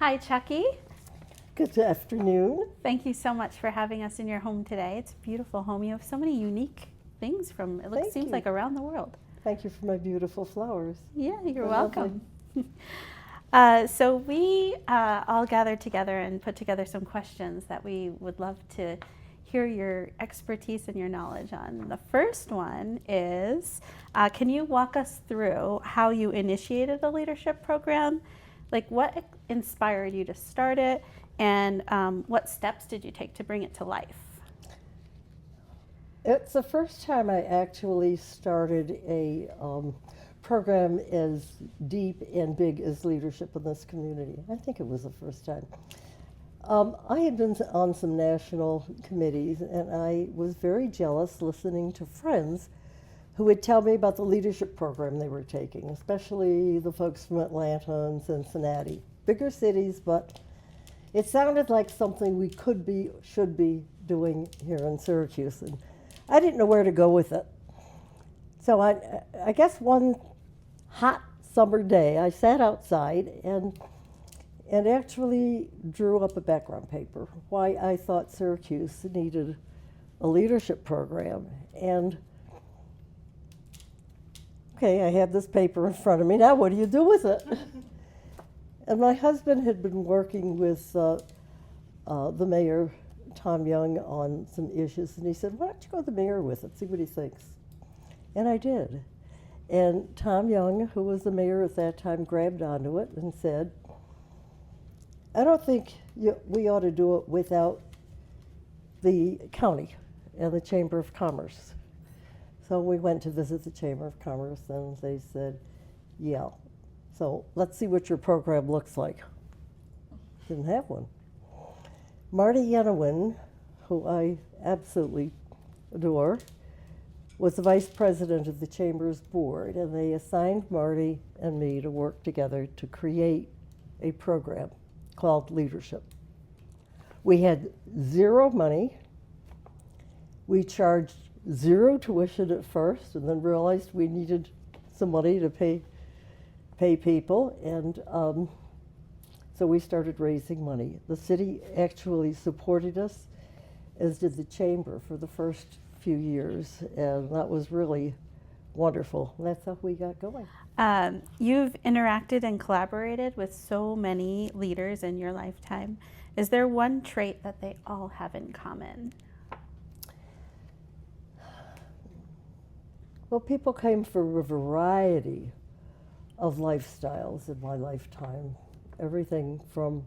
Hi, Chucky. Good afternoon. Thank you so much for having us in your home today. It's a beautiful home. You have so many unique things from, seems like around the world. Thank you for my beautiful flowers. Yeah, you're They're welcome. So we all gathered together and put together some questions that we would love to hear your expertise and your knowledge on. The first one is, can you walk us through how you initiated a leadership program? Like, what inspired you to start it, and what steps did you take to bring it to life? It's the first time I actually started a program as deep and big as leadership in this community. I think it was the first time. I had been on some national committees, and I was very jealous listening to friends who would tell me about the leadership program they were taking, especially the folks from Atlanta and Cincinnati. Bigger cities, but it sounded like something we should be doing here in Syracuse. And I didn't know where to go with it. So I guess one hot summer day, I sat outside and actually drew up a background paper, why I thought Syracuse needed a leadership program. And okay, I had this paper in front of me. Now what do you do with it? And my husband had been working with the mayor, Tom Young, on some issues, and he said, why don't you go to the mayor with it, see what he thinks. And I did. And Tom Young, who was the mayor at that time, grabbed onto it and said, I don't think we ought to do it without the county and the Chamber of Commerce. So we went to visit the Chamber of Commerce, and they said, yeah, so let's see what your program looks like. Didn't have one. Marty Yenowin, who I absolutely adore, was the vice president of the Chamber's board, and they assigned Marty and me to work together to create a program called Leadership. We had zero money. We charged zero tuition at first, and then realized we needed some money to pay people, and so we started raising money. The city actually supported us, as did the Chamber, for the first few years, and that was really wonderful. And that's how we got going. You've interacted and collaborated with so many leaders in your lifetime. Is there one trait that they all have in common? Well, people came from a variety of lifestyles in my lifetime. Everything from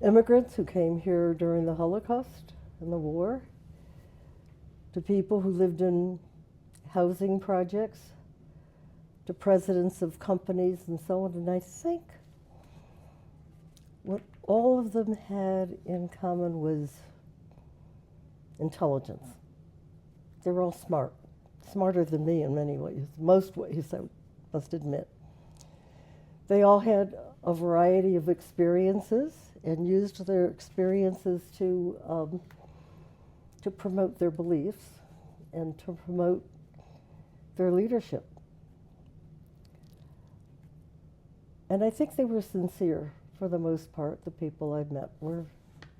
immigrants who came here during the Holocaust and the war, to people who lived in housing projects, to presidents of companies and so on. And I think what all of them had in common was intelligence. They were all smart, smarter than me in many ways, most ways, I must admit. They all had a variety of experiences and used their experiences to promote their beliefs and to promote their leadership. And I think they were sincere for the most part. The people I've met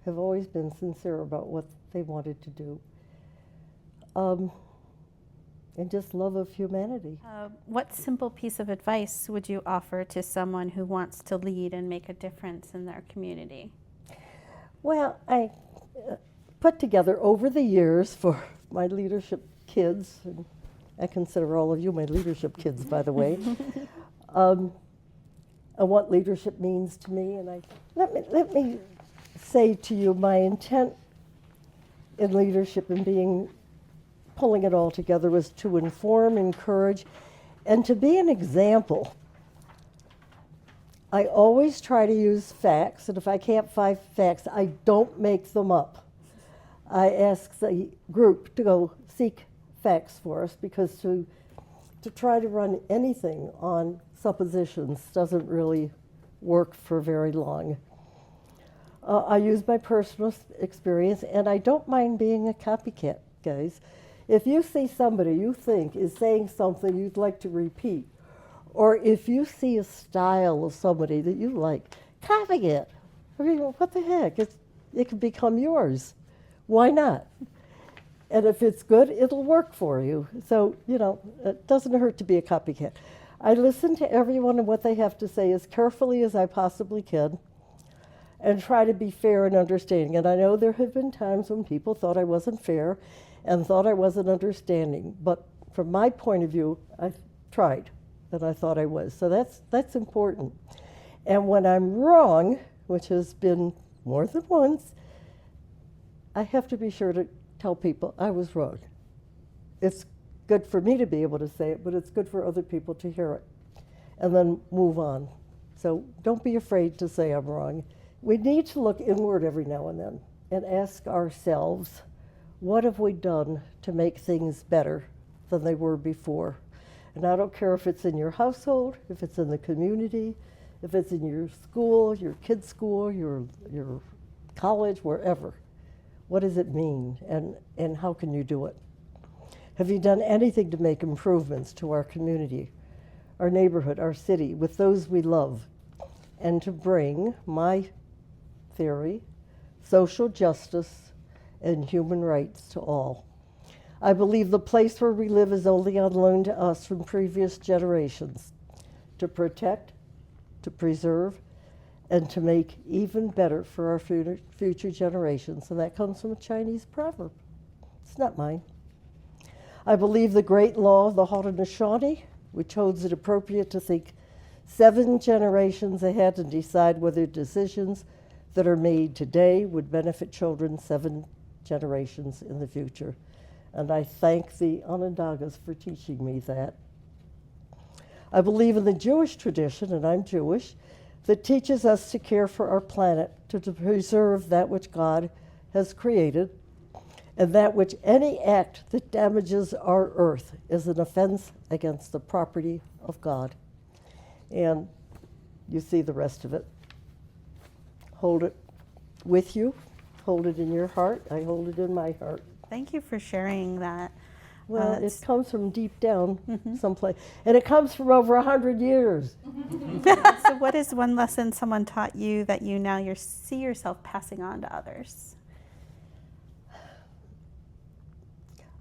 have always been sincere about what they wanted to do. And just love of humanity. What simple piece of advice would you offer to someone who wants to lead and make a difference in their community? Well, I put together over the years for my leadership kids, and I consider all of you my leadership kids, by the way, and what leadership means to me. And let me say to you, my intent in leadership and pulling it all together was to inform, encourage, and to be an example. I always try to use facts, and if I can't find facts, I don't make them up. I ask the group to go seek facts for us, because to try to run anything on suppositions doesn't really work for very long. I use my personal experience, and I don't mind being a copycat, guys. If you see somebody you think is saying something you'd like to repeat, or if you see a style of somebody that you like, copy it. I mean, what the heck? It can become yours. Why not? And if it's good, it'll work for you. So, it doesn't hurt to be a copycat. I listen to everyone and what they have to say as carefully as I possibly can and try to be fair and understanding. And I know there have been times when people thought I wasn't fair and thought I wasn't understanding. But from my point of view, I tried, and I thought I was. So that's important. And when I'm wrong, which has been more than once, I have to be sure to tell people I was wrong. It's good for me to be able to say it, but it's good for other people to hear it and then move on. So don't be afraid to say I'm wrong. We need to look inward every now and then and ask ourselves, what have we done to make things better than they were before? And I don't care if it's in your household, if it's in the community, if it's in your school, your kids' school, your college, wherever. What does it mean, and how can you do it? Have you done anything to make improvements to our community, our neighborhood, our city, with those we love, and to bring my theory, social justice, and human rights to all? I believe the place where we live is only on loan to us from previous generations, to protect, to preserve, and to make even better for our future generations. And that comes from a Chinese proverb. It's not mine. I believe the great law of the Haudenosaunee, which holds it appropriate to think 7 generations ahead and decide whether decisions that are made today would benefit children 7 generations in the future. And I thank the Onondagas for teaching me that. I believe in the Jewish tradition, and I'm Jewish, that teaches us to care for our planet, to preserve that which God has created, and that which any act that damages our earth is an offense against the property of God. And you see the rest of it. Hold it with you. Hold it in your heart. I hold it in my heart. Thank you for sharing that. Well, it comes from deep down someplace. And it comes from over 100 years. So what is one lesson someone taught you that you see yourself passing on to others?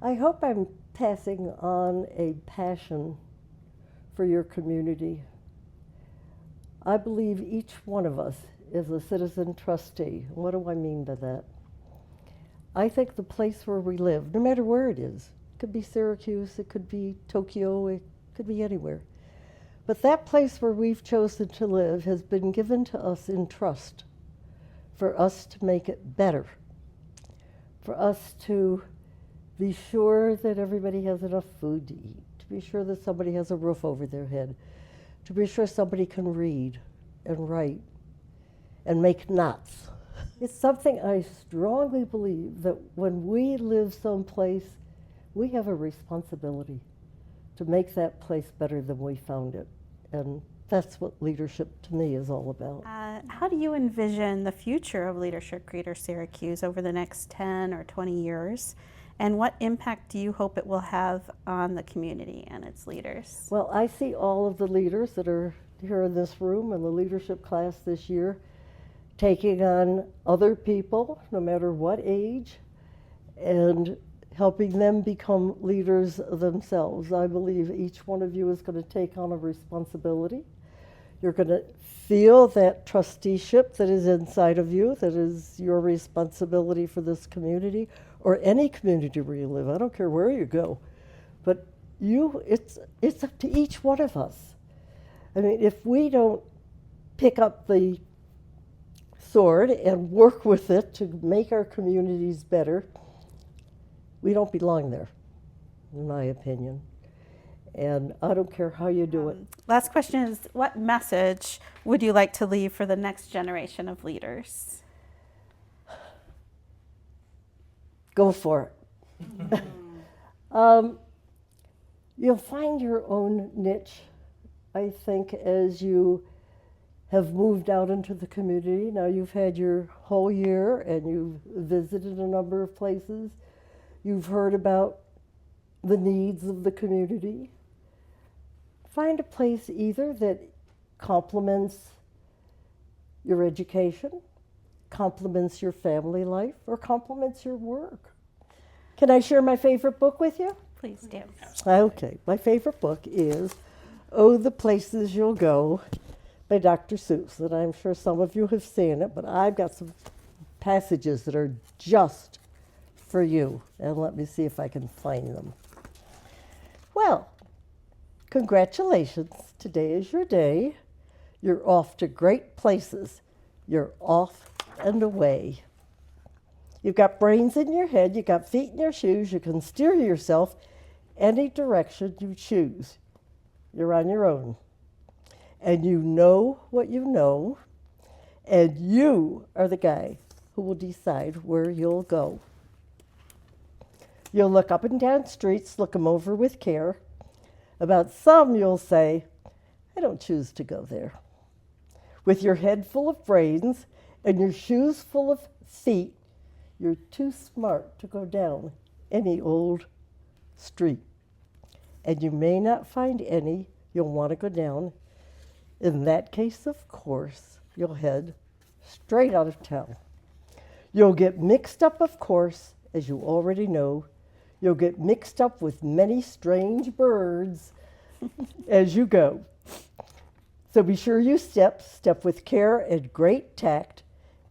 I hope I'm passing on a passion for your community. I believe each one of us is a citizen trustee. What do I mean by that? I think the place where we live, no matter where it is, it could be Syracuse, it could be Tokyo, it could be anywhere. But that place where we've chosen to live has been given to us in trust for us to make it better, for us to be sure that everybody has enough food to eat, to be sure that somebody has a roof over their head, to be sure somebody can read and write and make knots. It's something I strongly believe that when we live someplace, we have a responsibility to make that place better than we found it. And that's what leadership to me is all about. How do you envision the future of Leadership Greater Syracuse over the next 10 or 20 years? And what impact do you hope it will have on the community and its leaders? Well, I see all of the leaders that are here in this room and the leadership class this year taking on other people, no matter what age, and helping them become leaders themselves. I believe each one of you is going to take on a responsibility. You're going to feel that trusteeship that is inside of you, that is your responsibility for this community, or any community where you live. I don't care where you go. But it's up to each one of us. I mean, if we don't pick up the sword and work with it to make our communities better, we don't belong there, in my opinion. And I don't care how you do it. Last question is, what message would you like to leave for the next generation of leaders? Go for it. You'll find your own niche, I think, as you have moved out into the community. Now you've had your whole year and you've visited a number of places. You've heard about the needs of the community. Find a place either that complements your education, complements your family life, or complements your work. Can I share my favorite book with you? Please do. Okay, my favorite book is Oh, the Places You'll Go by Dr. Seuss, and I'm sure some of you have seen it, but I've got some passages that are just for you. And let me see if I can find them. Well, congratulations. Today is your day. You're off to great places. You're off and away. You've got brains in your head. You've got feet in your shoes. You can steer yourself any direction you choose. You're on your own. And you know what you know. And you are the guy who will decide where you'll go. You'll look up and down streets, look them over with care. About some you'll say, I don't choose to go there. With your head full of brains and your shoes full of feet, you're too smart to go down any old street. And you may not find any you'll want to go down. In that case, of course, you'll head straight out of town. You'll get mixed up, of course, as you already know. You'll get mixed up with many strange birds as you go. So be sure you step with care and great tact,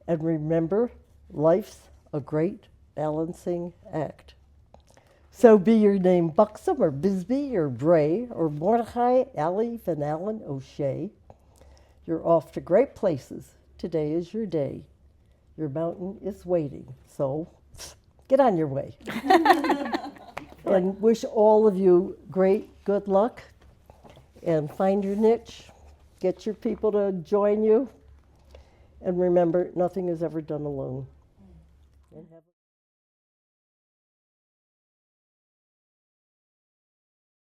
and remember, life's a great balancing act. So be your name Buxom or Bisbee or Bray or Mordecai, Alley, Van Allen, O'Shea. You're off to great places. Today is your day. Your mountain is waiting, so get on your way. And wish all of you great good luck, and find your niche. Get your people to join you. And remember, nothing is ever done alone. And have